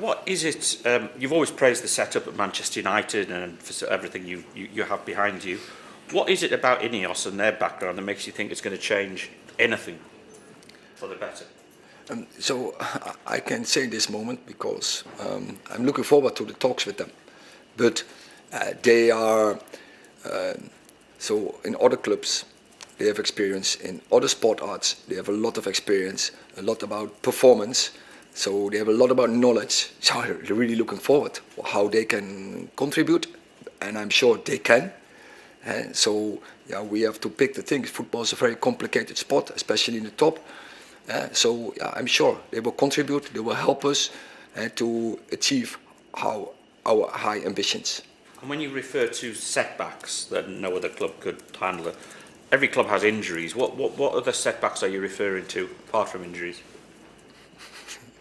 What is it? You've always praised the setup at Manchester United and for everything you have behind you. What is it about INEOS and their background that makes you think it's going to change anything for the better? So I can say this moment because I'm looking forward to the talks with them. But they are, so in other clubs, they have experience in other sport arts. They have a lot of experience, a lot about performance. So they have a lot about knowledge. So they're really looking forward to how they can contribute, and I'm sure they can. And so yeah, we have to pick the things. Football is a very complicated sport, especially in the top. So yeah, I'm sure they will contribute. They will help us to achieve our high ambitions. And when you refer to setbacks that no other club could handle, every club has injuries. What other setbacks are you referring to apart from injuries?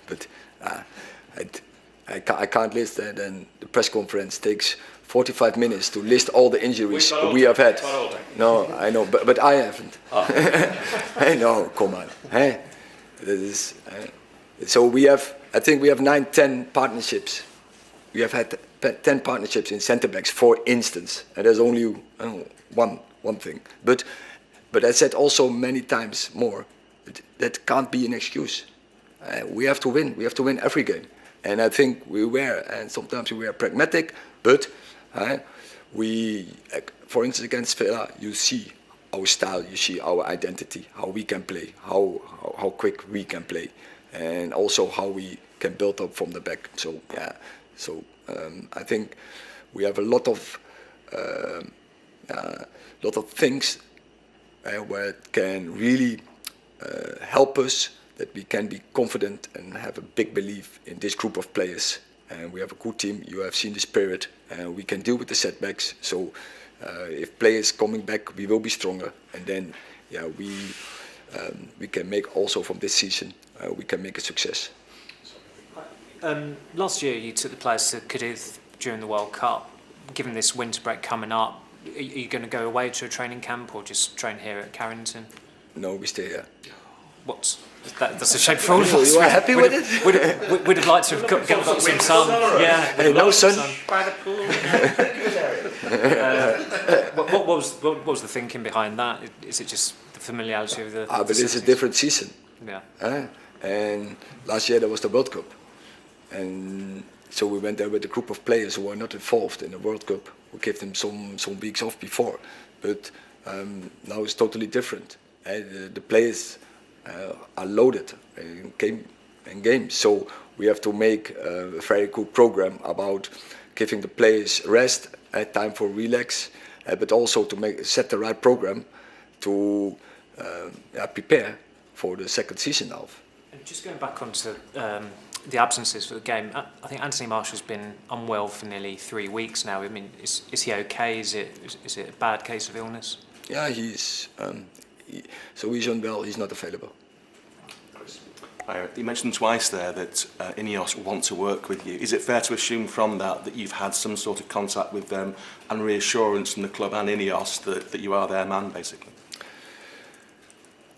But I can't list that, and the press conference takes 45 minutes to list all the injuries we have had. No, I know, but I haven't. Oh. Hey, no, come on. Hey, this is, so we have, I think we have 9-10 partnerships. We have had 10 partnerships in centre backs, for instance, and there's only one thing. But I said also many times more, that can't be an excuse. We have to win. We have to win every game. And I think we were, and sometimes we were pragmatic, but we, for instance, against Villa, you see our style, you see our identity, how we can play, how quick we can play, and also how we can build up from the back. So yeah, I think we have a lot of things where it can really help us, that we can be confident and have a big belief in this group of players. And we have a good team. You have seen the spirit, and we can deal with the setbacks. So if players coming back, we will be stronger. And then, yeah, we can make also from this season, we can make a success. Last year, you took the players to Cadiz during the World Cup. Given this winter break coming up, are you going to go away to a training camp or just train here at Carrington? No, we stay here. That's a shame for all of us. You are happy with it? We'd have liked to have got some sun. Yeah, hey, no sun. By the pool. What was the thinking behind that? Is it just the familiarity of the? But it's a different season. Yeah. And last year there was the World Cup, and so we went there with a group of players who are not involved in the World Cup. We gave them some weeks off before, but now it's totally different. The players are loaded in games, so we have to make a very good program about giving the players rest, time for relax, but also to set the right program to prepare for the second season now. And just going back onto the absences for the game, I think Anthony Martial's been unwell for nearly 3 weeks now. I mean, is he okay? Is it a bad case of illness? Yeah, he's unwell. He's not available. You mentioned twice there that INEOS want to work with you. Is it fair to assume from that you've had some sort of contact with them and reassurance from the club and INEOS that you are their man, basically?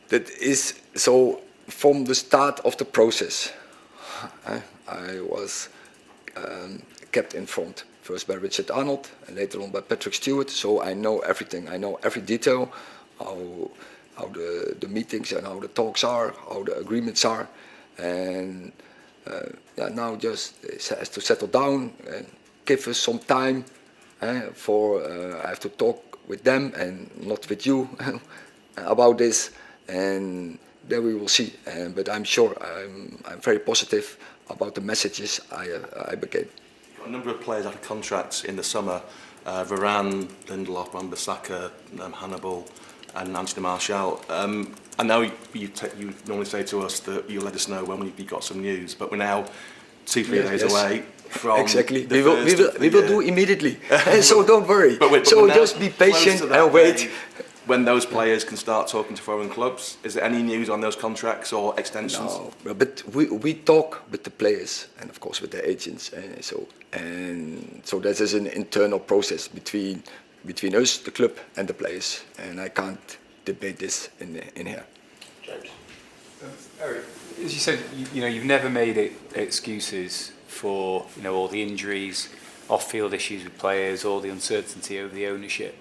That is so. From the start of the process, I was kept informed. First by Richard Arnold and later on by Patrick Stewart. So I know everything. I know every detail, how the meetings and how the talks are, how the agreements are, and now just it has to settle down and give us some time for I have to talk with them and not with you about this, and then we will see. But I'm sure I'm very positive about the messages I became. A number of players out of contracts in the summer: Varane, Lindelof, Wan-Bissaka, Hannibal, and Anthony Martial. I know you normally say to us that you'll let us know when you got some news, but we're now 2-3 days away from exactly. We will do immediately. So don't worry. So just be patient and wait. When those players can start talking to foreign clubs, is there any news on those contracts or extensions? No, but we talk with the players and of course with the agents. So this is an internal process between us, the club, and the players, and I can't debate this in here. James. Erik, as you said, you've never made excuses for all the injuries, off-field issues with players, all the uncertainty over the ownership.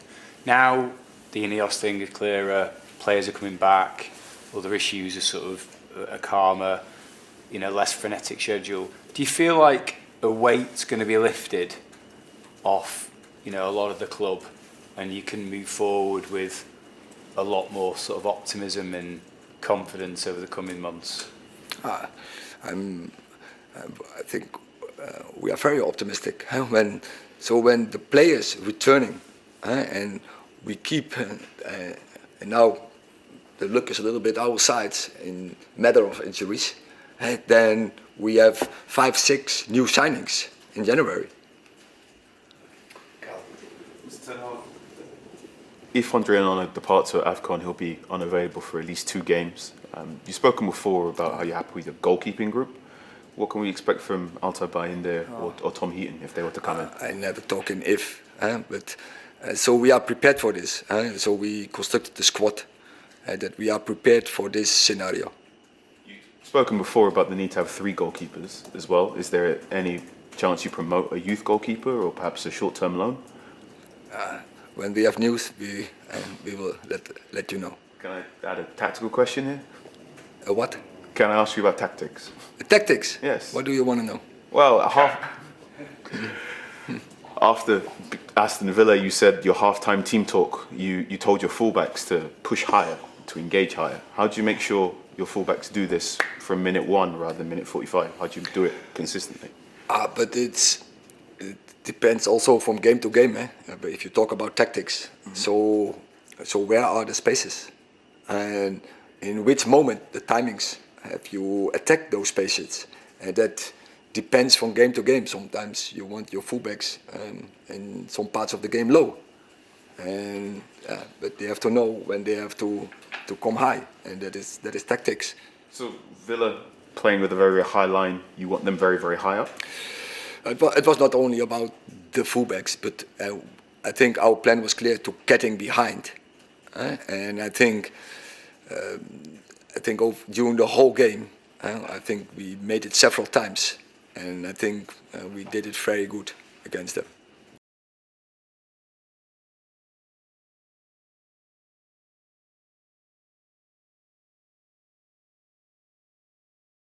Now the INEOS thing is clearer, players are coming back, other issues are sort of a calmer, less frenetic schedule. Do you feel like a weight's going to be lifted off, a lot of the club, and you can move forward with a lot more sort of optimism and confidence over the coming months? I think we are very optimistic. When the players returning, and we keep, and now the luck is a little bit our side in matter of injuries, then we have 5-6 new signings in January. If Andre Onana departs at AFCON, he'll be unavailable for at least 2 games. You've spoken before about how you're happy with the goalkeeping group. What can we expect from Altay Bayındır or Tom Heaton if they were to come in? I never talk in if, but so we are prepared for this. So we constructed the squad that we are prepared for this scenario. You've spoken before about the need to have 3 goalkeepers as well. Is there any chance you promote a youth goalkeeper or perhaps a short-term loan? When we have news, we will let you know. Can I add a tactical question here? What? Can I ask you about tactics? Tactics? Yes. What do you want to know? Well, after Aston Villa, you said your half-time team talk, you told your fullbacks to push higher, to engage higher. How do you make sure your fullbacks do this from minute 1 rather than minute 45? How do you do it consistently? But it depends also from game to game. But if you talk about tactics, so where are the spaces? And in which moment, the timings, have you attacked those spaces? And that depends from game to game. Sometimes you want your fullbacks in some parts of the game low. And but they have to know when they have to come high, and that is tactics. So Villa playing with a very, very high line, you want them very, very high up? It was not only about the fullbacks, but I think our plan was clear to getting behind. And I think during the whole game, I think we made it several times, and I think we did it very good against them.